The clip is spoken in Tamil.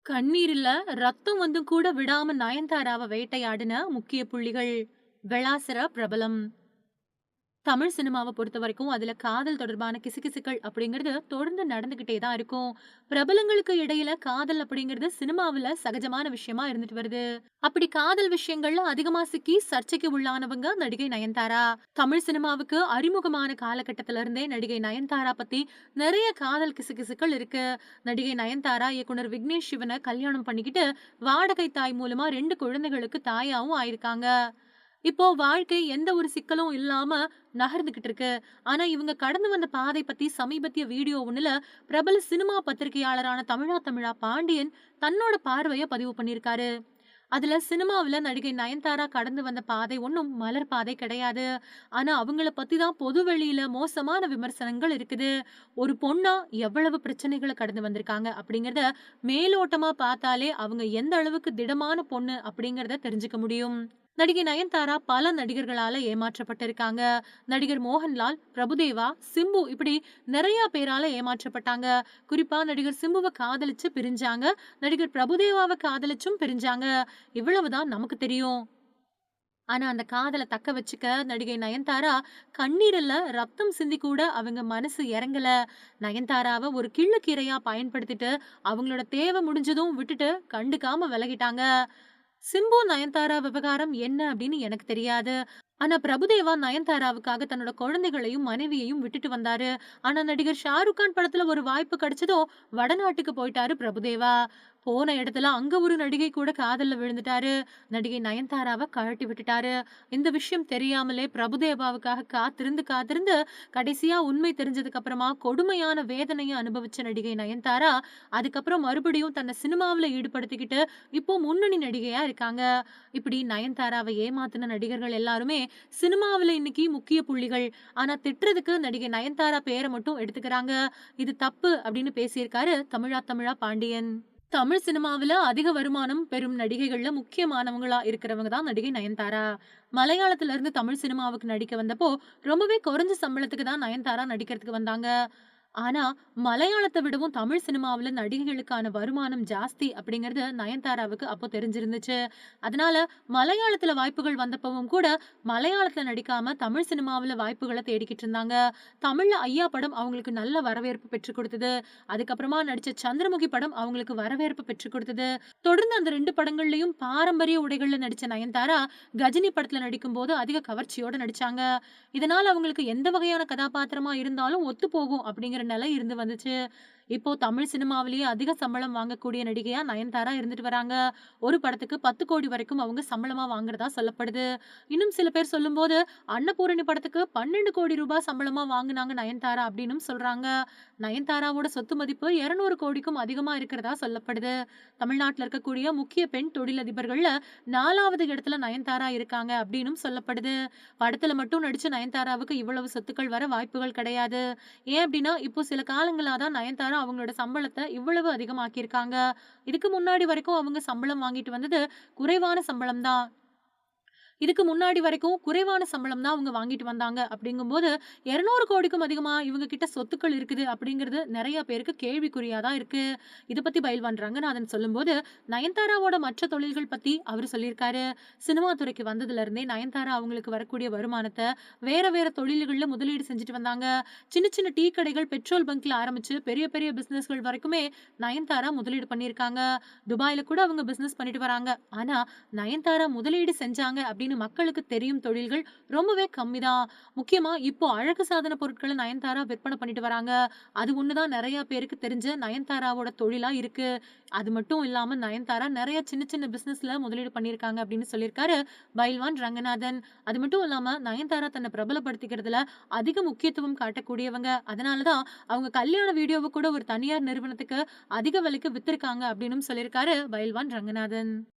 கண்ணீரில ரத்தம் வந்தும் கூட விடாம நயன்தாராவ வேட்டையாடின முக்கிய புள்ளிகள். வெளாசர பிரபலம். தமிழ் சினிமாவ பொறுத்தவரைக்கும் அதுல காதல் தொடர்பான கிசுகிசுக்கள் அப்படிங்கிறது தொடர்ந்து நடந்துகிட்டே தான் இருக்கும். பிரபலங்களுக்கு இடையில காதல் அப்படிங்கிறது சினிமாவுல சகஜமான விஷயமா இருந்துட்டு வருது. அப்படி காதல் விஷயங்கள்ல அதிகமா சிக்கி சர்ச்சைக்கு உள்ளானவங்க நடிகை நயன்தாரா. தமிழ் சினிமாவுக்கு அறிமுகமான காலகட்டத்தில இருந்தே நடிகை நயன்தாரா பத்தி நிறைய காதல் கிசுகிசுக்கள் இருக்கு. நடிகை நயன்தாரா இயக்குனர் விக்னேஷ் சிவன கல்யாணம் பண்ணிக்கிட்டு வாடகை தாய் மூலமா 2 குழந்தைகளுக்கு தாயாவும் ஆயிருக்காங்க. இப்போ வாழ்க்கை எந்த ஒரு சிக்கலும் இல்லாம நகர்ந்துகிட்டு இருக்கு. ஆனா இவங்க கடந்து வந்த பாதை பத்தி சமீபத்திய வீடியோ ஒண்ணுல பிரபல சினிமா பத்திரிகையாளரான தமிழா தமிழா பாண்டியன் தன்னோட பார்வைய பதிவு பண்ணியிருக்காரு. அதுல சினிமாவுல நடிகை நயன்தாரா கடந்து வந்த பாதை ஒண்ணும் மலர் பாதை கிடையாது. ஆனா அவங்கள பத்தி தான் பொது வெளியில மோசமான விமர்சனங்கள் இருக்குது. ஒரு பொண்ணா எவ்வளவு பிரச்சனைகள கடந்து வந்திருக்காங்க அப்படிங்கிறத மேலோட்டமா பார்த்தாலே அவங்க எந்த அளவுக்கு திடமான பொண்ணு அப்படிங்கிறத தெரிஞ்சுக்க முடியும். நடிகை நயன்தாரா பல நடிகர்களால ஏமாற்றப்பட்டிருக்காங்க. நடிகர் மோகன்லால், பிரபுதேவா, சிம்பு இப்படி நெறைய பேரால ஏமாற்றப்பட்டாங்க. குறிப்பா நடிகர் சிம்புவ காதலிச்சு பிரிஞ்சாங்க. நடிகர் பிரபுதேவாவ காதலிச்சும் பிரிஞ்சாங்க. இவ்வளவுதான் நமக்கு தெரியும். ஆனா அந்த காதல தக்க வச்சுக்க நடிகை நயன்தாரா கண்ணீரில ரத்தம் சிந்தி கூட அவங்க மனசு இறங்கல. நயன்தாராவ ஒரு கிள்ளுக்கீரையா பயன்படுத்திட்டு அவங்களோட தேவை முடிஞ்சதும் விட்டுட்டு கண்டுக்காம விலகிட்டாங்க. சிம்பு, நயன்தாரா விவகாரம் என்ன அப்படின்னு எனக்கு தெரியாது. ஆனா பிரபுதேவா நயன்தாராவுக்காக தன்னோட குழந்தைகளையும், மனைவியையும் விட்டுட்டு வந்தாரு. ஆனா நடிகர் ஷாருக் கான் படத்துல ஒரு வாய்ப்பு கிடைச்சதும் வடநாட்டுக்கு போயிட்டாரு பிரபுதேவா. போன இடத்துல அங்க ஒரு நடிகை கூட காதல்ல விழுந்துட்டாரு. நடிகை நயன்தாராவ கழட்டி விட்டுட்டாரு. இந்த விஷயம் தெரியாமலே பிரபுதேவாவுக்காக காத்திருந்து, காத்திருந்து கடைசியா உண்மை தெரிஞ்சதுக்கு அப்புறமா கொடுமையான வேதனைய அனுபவிச்ச நடிகை நயன்தாரா, அதுக்கப்புறம் மறுபடியும் தன்னை சினிமாவுல ஈடுபடுத்திக்கிட்டு இப்போ முன்னணி நடிகையா இருக்காங்க. இப்படி நயன்தாராவ ஏமாத்துன நடிகர்கள் எல்லாருமே சினிமாவுல இன்னைக்கு முக்கிய புள்ளிகள். ஆனா திட்டுறதுக்கு நடிகை நயன்தாரா பேர மட்டும் எடுத்துக்கிறாங்க. இது தப்பு அப்படின்னு பேசியிருக்காரு தமிழா தமிழா பாண்டியன். தமிழ் சினிமாவுல அதிக வருமானம் பெறும் நடிகைகள்ல முக்கியமானவங்களா இருக்கிறவங்க தான் நடிகை நயன்தாரா. மலையாளத்துல இருந்து தமிழ் சினிமாவுக்கு நடிக்க வந்தப்போ ரொம்பவே குறைஞ்ச சம்பளத்துக்கு தான் நயன்தாரா நடிக்கிறதுக்கு வந்தாங்க. ஆனா, மலையாளத்த விடவும் தமிழ் சினிமாவுல நடிகைகளுக்கான வருமானம் ஜாஸ்தி அப்படிங்கிறது நயன்தாராவுக்கு அப்போ தெரிஞ்சிருந்துச்சு. அதனால மலையாளத்துல வாய்ப்புகள் வந்தப்பவும் கூட, மலையாளத்துல நடிக்காம தமிழ் சினிமாவுல வாய்ப்புகள தேடிக்கிட்டு இருந்தாங்க. தமிழ்ல ஐயா படம் அவங்களுக்கு நல்ல வரவேற்பு பெற்றுக் குடுத்தது. அதுக்கப்புறமா நடிச்ச சந்திரமுகி படம் அவங்களுக்கு வரவேற்பு பெற்றுக் குடுத்தது. தொடர்ந்து அந்த 2 படங்கள்லயும் பாரம்பரிய உடைகள்ல நடிச்ச நயன்தாரா, கஜினி படத்துல நடிக்கும்போது அதிக கவர்ச்சியோட நடிச்சாங்க. இதனால அவங்களுக்கு எந்த வகையான கதாபாத்திரமா இருந்தாலும் ஒத்துப்போகும் அப்படிங்கிற நிலை இருந்து வந்துச்சு. இப்போ தமிழ் சினிமாவிலேயே அதிக சம்பளம் வாங்கக்கூடிய நடிகையா நயன்தாரா இருந்துட்டு வராங்க. ஒரு படத்துக்கு 10 கோடி வரைக்கும் அவங்க சம்பளமா வாங்குறதா சொல்லப்படுது. இன்னும் சில பேர் சொல்லும்போது, அன்னபூரணி படத்துக்கு 12 கோடி ரூபாய் சம்பளமா வாங்குனாங்க நயன்தாரா அப்படின்னும் சொல்றாங்க. நயன்தாராவோட சொத்து மதிப்பு 200 கோடிக்கும் அதிகமா இருக்கிறதா சொல்லப்படுது. தமிழ்நாட்டுல இருக்கக்கூடிய முக்கிய பெண் தொழிலதிபர்கள்ல 4வது இடத்துல நயன்தாரா இருக்காங்க அப்படின்னும் சொல்லப்படுது. படத்துல மட்டும் நடிச்ச நயன்தாராவுக்கு இவ்வளவு சொத்துக்கள் வர வாய்ப்புகள் கிடையாது. ஏன் அப்டின்னா, இப்போ சில காலங்களா தான் நயன்தாரா அவங்களோட சம்பளத்த இவ்வளவு அதிகமாக்கியிருக்காங்க. இதுக்கு முன்னாடி வரைக்கும் அவங்க சம்பளம் வாங்கிட்டு வந்தது குறைவான சம்பளம் தான். இதுக்கு முன்னாடி வரைக்கும் குறைவான சம்பளம் தான் அவங்க வாங்கிட்டு வந்தாங்க. அப்படிங்கும்போது 200 கோடிக்கும் அதிகமா இவங்க கிட்ட சொத்துக்கள் இருக்குது அப்படிங்கிறது நெறைய பேருக்கு கேள்விக்குறியா தான் இருக்கு. இத பத்தி பயில்வான் ரங்கநாதன் சொல்லும்போது, நயன்தாராவோட மற்ற தொழில்கள் பத்தி அவரு சொல்லியிருக்காரு. சினிமா துறைக்கு வந்ததுல இருந்தே நயன்தாரா அவங்களுக்கு வரக்கூடிய வருமானத்த வேற வேற தொழில்கள்ல முதலீடு செஞ்சுட்டு வந்தாங்க. சின்ன சின்ன டீ கடைகள், பெட்ரோல் பங்க்ல ஆரம்பிச்சு பெரிய பெரிய பிசினஸ்கள் வரைக்குமே நயன்தாரா முதலீடு பண்ணியிருக்காங்க. துபாய்ல கூட அவங்க பிசினஸ் பண்ணிட்டு வராங்க. ஆனா நயன்தாரா முதலீடு செஞ்சாங்க அப்படின்னு மக்களுக்கு தெரியும் தொழில்கள் ரொம்பவே கம்மிதான். முக்கியமா இப்போ அழகு சாதன பொருட்கள நயன்தாரா விற்பனை பண்ணிட்டு வராங்க. அது ஒண்ணுதான் நெறைய பேருக்கு தெரிஞ்ச நயன்தாராவோட தொழிலா இருக்கு. அது மட்டும் இல்லாம நயன்தாரா நெறைய சின்ன சின்ன பிசினஸ்ல முதலீடு பண்ணியிருக்காங்க அப்படின்னு சொல்லியிருக்காரு பைல்வான் ரங்கநாதன். அது மட்டும் இல்லாம நயன்தாரா தன்னை பிரபலப்படுத்திக்கிறதுல அதிக முக்கியத்துவம் காட்டக்கூடியவங்க. அதனால தான் அவங்க கல்யாண வீடியோவ கூட ஒரு தனியார் நிறுவனத்துக்கு அதிக விலைக்கு வித்திருக்காங்க அப்படின்னும் சொல்லியிருக்காரு பைல்வான் ரங்கநாதன்.